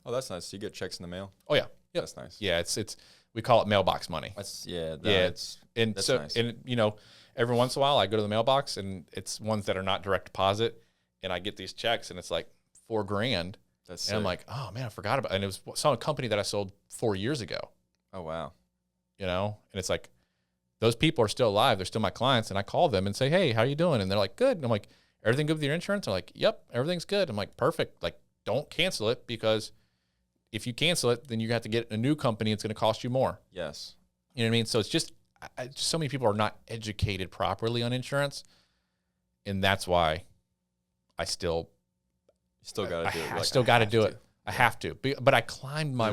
Oh, that's nice. So you get checks in the mail? Oh yeah, yep. That's nice. Yeah, it's we call it mailbox money. That's and that's so nice. and you know, every once in a while I go to the mailbox, and it's ones that are not direct deposit, and I get these checks, and it's like $4,000. That's and I'm like, oh man, I forgot about it. And it was some company that I sold 4 years ago. oh wow. You know, and it's like, those people are still alive. They're still my clients, and I call them and say, hey, how you doing? And they're like, good. And I'm like, everything good with your insurance? They're like, yep, everything's good. I'm like, perfect. Like, don't cancel it, because if you cancel it, then you have to get a new company. It's going to cost you more. Yes. You know what I mean? So it's just so many people are not educated properly on insurance, and that's why I still got to do it. I still got to do it. I have to. But I climbed my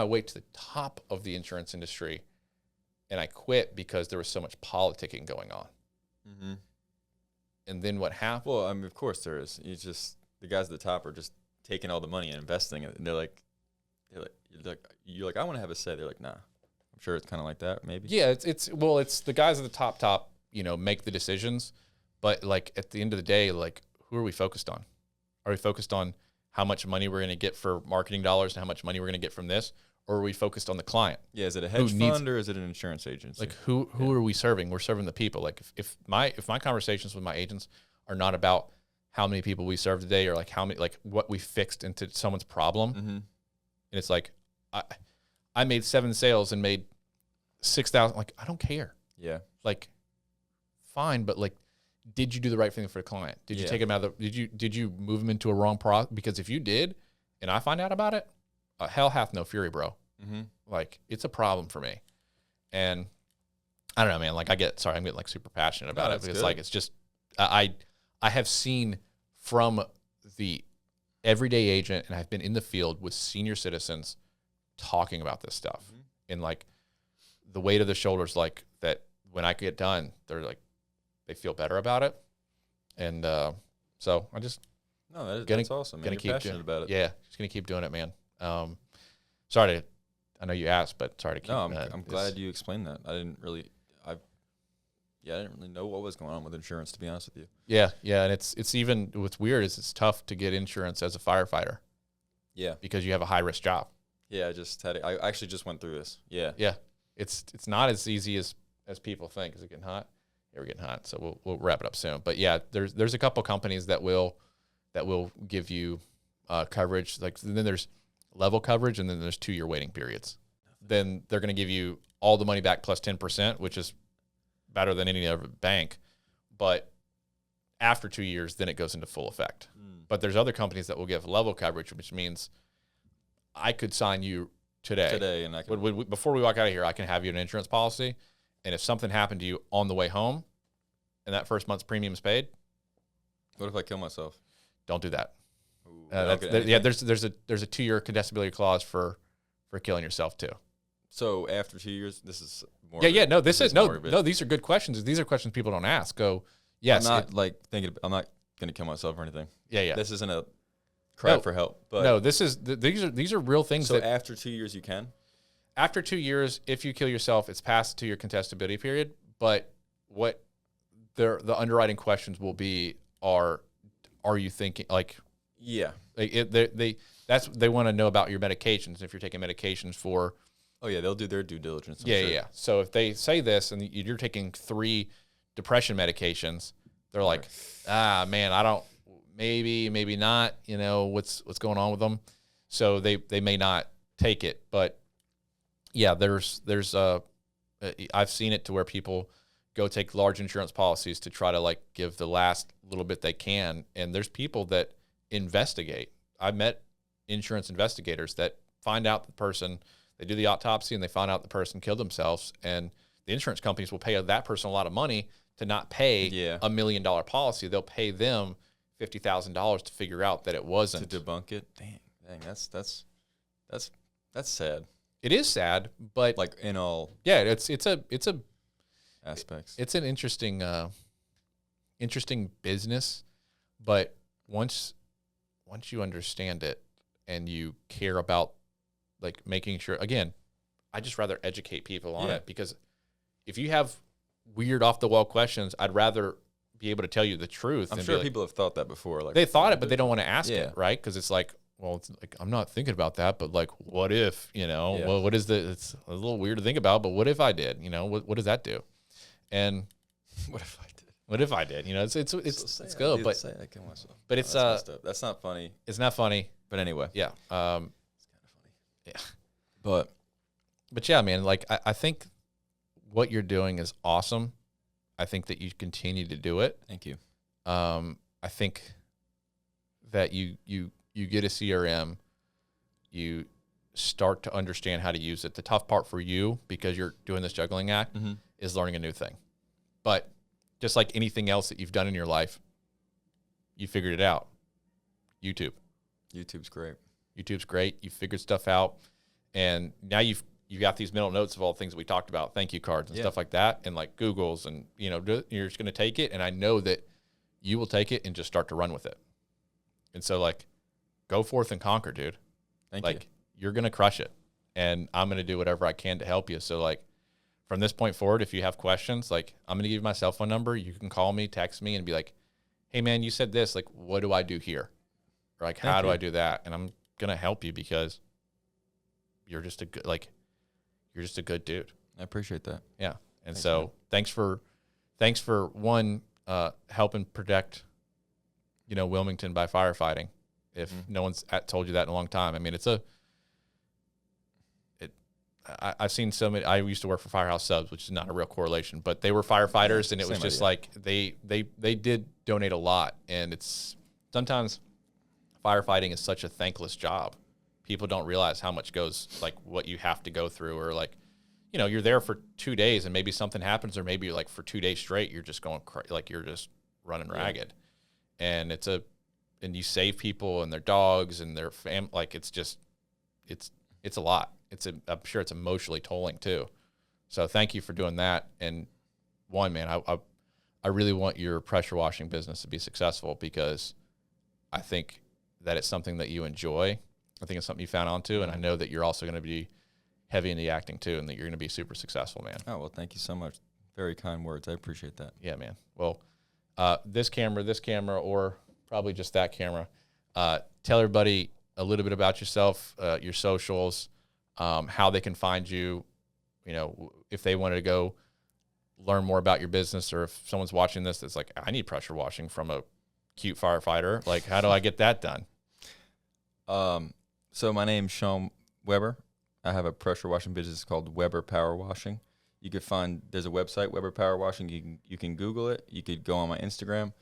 way to the top of the insurance industry, and I quit because there was so much politicking going on. Mm-hmm. And then what happened? Well, I mean, of course there is. You just, the guys at the top are just taking all the money and investing it, and you're like, I want to have a say. They're like, nah. I'm sure it's kind of like that, maybe. Yeah, it's the guys at the top, you know, make the decisions, but like at the end of the day, like, who are we focused on? Are we focused on how much money we're going to get for marketing dollars and how much money we're going to get from this, or are we focused on the client? Yeah, is it a hedge fund or is it an insurance agency? Like, who are we serving? We're serving the people. Like, if my conversations with my agents are not about how many people we serve today, or like how many, like what we fixed into someone's problem, Mm-hmm. and it's like, I made 7 sales and made 6,000. Like, I don't care. Yeah. Like, fine, but like, did you do the right thing for the client? Did you take him out of did you move him into a wrong because if you did, and I find out about it, hell hath no fury, bro. Mm-hmm. Like, it's a problem for me. And I don't know, man, like I'm getting like super passionate about it, because like, it's just, I have seen from the everyday agent, and I've been in the field with senior citizens talking about this stuff, and like the weight of the shoulders, like that when I get done, they're like, they feel better about it. And so I just that's awesome. Man. You're passionate about it. Yeah, just gonna keep doing it, man. Sorry to, I know you asked, but sorry to keep. No, I'm glad you explained that. I didn't really know what was going on with insurance, to be honest with you. Yeah, and it's even, what's weird is it's tough to get insurance as a firefighter. Yeah, because you have a high risk job. Yeah, I actually just went through this. Yeah, it's not as easy as people think. Is it getting hot? Yeah, we're getting hot, so we'll wrap it up soon. But yeah, there's a couple companies that will give you coverage. Like, then there's level coverage, and then there's 2-year waiting periods. Then they're going to give you all the money back plus 10%, which is better than any other bank. But after 2 years, then it goes into full effect. But there's other companies that will give level coverage, which means I could sign you today, and I can, before we walk out of here, I can have you an insurance policy, and if something happened to you on the way home, and that first month's premium is paid, what if I kill myself? Don't do that. Ooh, there's a 2-year contestability clause for killing yourself too. So after 2 years, this is more. No, these are good questions. These are questions people don't ask. Go, yes. I'm not I'm not going to kill myself or anything. Yeah. This isn't a cry for help. But no, these are real things. So after 2 years, you can. After 2 years, if you kill yourself, it's past the 2-year contestability period. But what the underwriting questions will be are you thinking like? Yeah. Like they want to know about your medications, if you're taking medications for. Oh yeah, they'll do their due diligence. I'm sure. So if they say this and you're taking 3 depression medications, they're like, man, I don't. Maybe not. You know what's going on with them. So they may not take it, but yeah, I've seen it to where people go take large insurance policies to try to like give the last little bit they can. And there's people that investigate. I met insurance investigators that find out the person, they do the autopsy and they find out the person killed themselves, and the insurance companies will pay that person a lot of money to not pay $1 million policy. They'll pay them $50,000 to figure out that it wasn't. To debunk it. Dang, that's sad. It is sad, but Like in all it's a aspects. It's an interesting business, but once you understand it and you care about like making sure, again, I just rather educate people on it, because if you have weird off the wall questions, I'd rather be able to tell you the truth. I'm sure people have thought that before. Like they thought it, but they don't want to ask it, right? Because it's like, well, it's like, I'm not thinking about that, but like, what if, well, what is it's a little weird to think about, but what if I did, what does that do? And what if I did? What if I did? It's good, but it's that's not funny. It's not funny, but anyway, yeah. It's kind of funny. Yeah, but yeah, man. Like I think what you're doing is awesome. I think that you continue to do it. Thank you. I think that you get a CRM, you start to understand how to use it. The tough part for you, because you're doing this juggling act, is learning a new thing. But just like anything else that you've done in your life, you figured it out. YouTube's great. You figured stuff out, and now you've got these mental notes of all the things that we talked about, thank you cards and stuff like that, and like Googles, and you're just going to take it, and I know that you will take it and just start to run with it. And so like, go forth and conquer, dude. Thank you. You're going to crush it, and I'm going to do whatever I can to help you. So like, from this point forward, if you have questions, like, I'm going to give you my cell phone number. You can call me, text me, and be like, hey man, you said this, like, what do I do here? Or like, how do I do that? And I'm going to help you, because you're just a good dude. I appreciate that. Yeah. And thanks for one, helping protect, Wilmington by firefighting. If no one's told you that in a long time. I mean, I've seen so many. I used to work for Firehouse Subs, which is not a real correlation, but they were firefighters, and it was just like they did donate a lot. And it's sometimes firefighting is such a thankless job. People don't realize how much goes, like, what you have to go through, or like, you're there for 2 days and maybe something happens, or maybe like for 2 days straight, you're just going like you're just running ragged, and and you save people and their dogs and their like, it's a lot. I'm sure it's emotionally tolling too. So thank you for doing that. And one, man, I really want your pressure washing business to be successful, because I think that it's something that you enjoy. I think it's something you found onto, and I know that you're also going to be heavy in the acting too, and that you're going to be super successful, man. Oh, well, thank you so much. Very kind words. I appreciate that. Yeah, man. Well, this camera, or probably just that camera, tell everybody a little bit about yourself, your socials, how they can find you, if they wanted to go learn more about your business, or if someone's watching this that's like, I need pressure washing from a cute firefighter. Like, how do I get that done? So my name's Sean Weber. I have a pressure washing business called Weber Power Washing. You could there's a website, Weber Power Washing. You can Google it. You could go on my Instagram.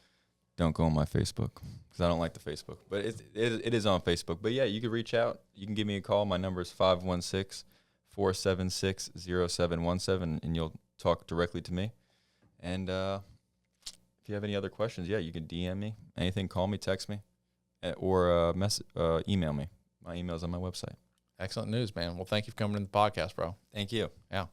Don't go on my Facebook, because I don't like the Facebook. But it is on Facebook. But yeah, you can reach out. You can give me a call. My number is 516-476-0717, and you'll talk directly to me. And if you have any other questions, you can DM me. Anything, call me, text me, or email me. My email's on my website. Excellent news, man. Well, thank you for coming to the podcast, bro. Thank you. Yeah.